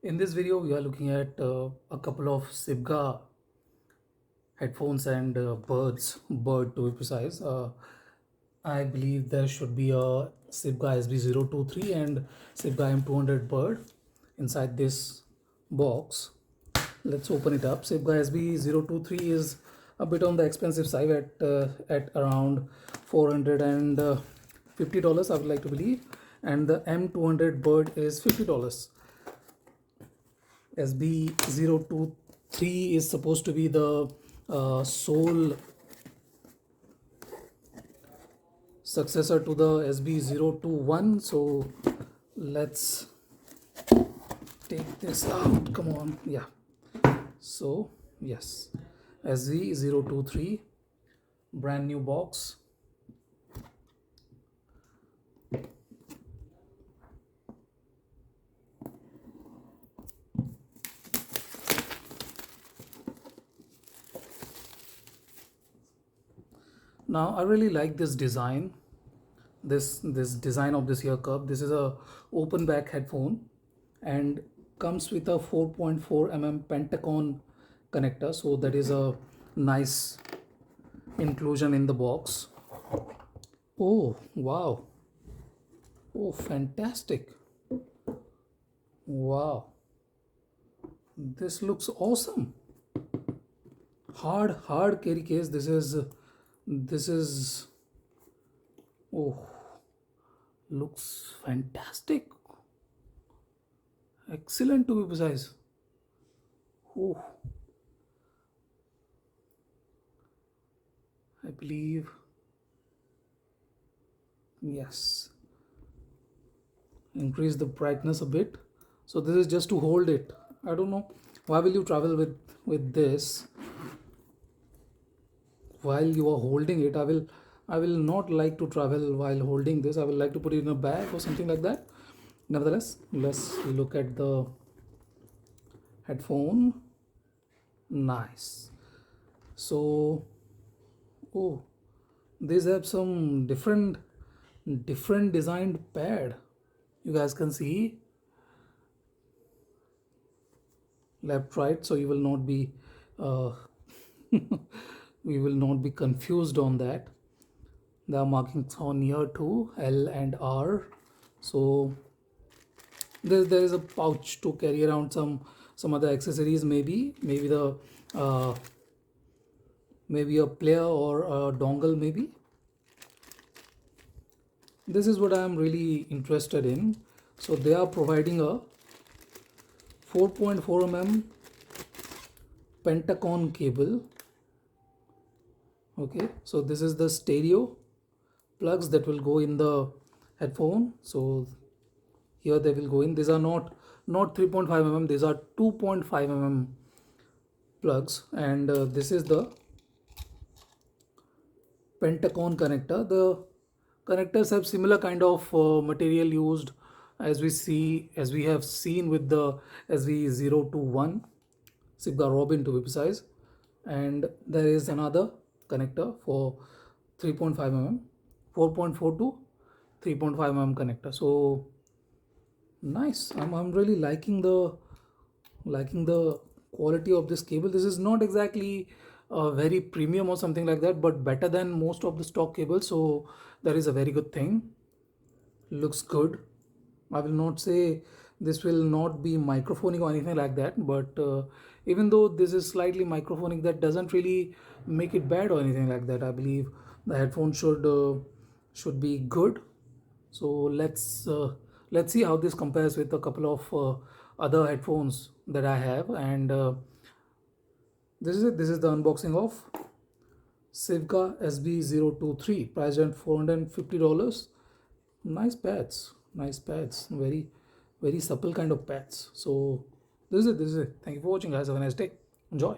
In this video, we are looking at a couple of Sivga headphones and bird to be precise. I believe there should be a Sivga SV023 and Sivga M200 bird inside this box. Let's open it up. Sivga SV023 is a bit on the expensive side at around $450, I would like to believe, and the M200 bird is $50. SB023 is supposed to be the sole successor to the SB021. So let's take this out. Come on. Yeah. So yes, SB023, brand new box. Now I really like this design, this design of this ear cup. This is a open back headphone and comes with a 4.4 mm Pentacon connector, so that is a nice inclusion in the box. Oh wow, oh fantastic, wow, this looks awesome. Hard carry case. This is oh, looks fantastic, excellent to be precise. Oh, I believe, yes, increase the brightness a bit. So this is just to hold it. I don't know why will you travel with this while you are holding it. I will not like to travel while holding this. I will like to put it in a bag or something like that. Nevertheless, let's look at the headphone. Nice. So oh, these have some different designed pad. You guys can see left right, so you will not be we will not be confused on that. There are markings on here too, L and R. So there is a pouch to carry around some other accessories, maybe the maybe a player or a dongle maybe. This is what I am really interested in. So they are providing a 4.4 mm Pentacon cable. Okay, so this is the stereo plugs that will go in the headphone. So here they will go in. These are not 3.5 mm, these are 2.5 mm plugs, and this is the Pentacon connector. The connectors have similar kind of material used as we have seen with the SV021 Sivga Robin to be precise, and there is another connector for 3.5 mm, 4.4 to 3.5 mm connector. So nice. I'm really liking the quality of this cable. This is not exactly very premium or something like that, but better than most of the stock cables, so that is a very good thing. Looks good. I will not say this will not be microphonic or anything like that, but even though this is slightly microphonic, that doesn't really make it bad or anything like that. I believe the headphone should be good. So let's see how this compares with a couple of other headphones that I have, and this is it. This is the unboxing of Sivga SB023, priced at $450. Nice pads, very supple kind of pads. So this is it. Thank you for watching, guys. Have a nice day. Enjoy.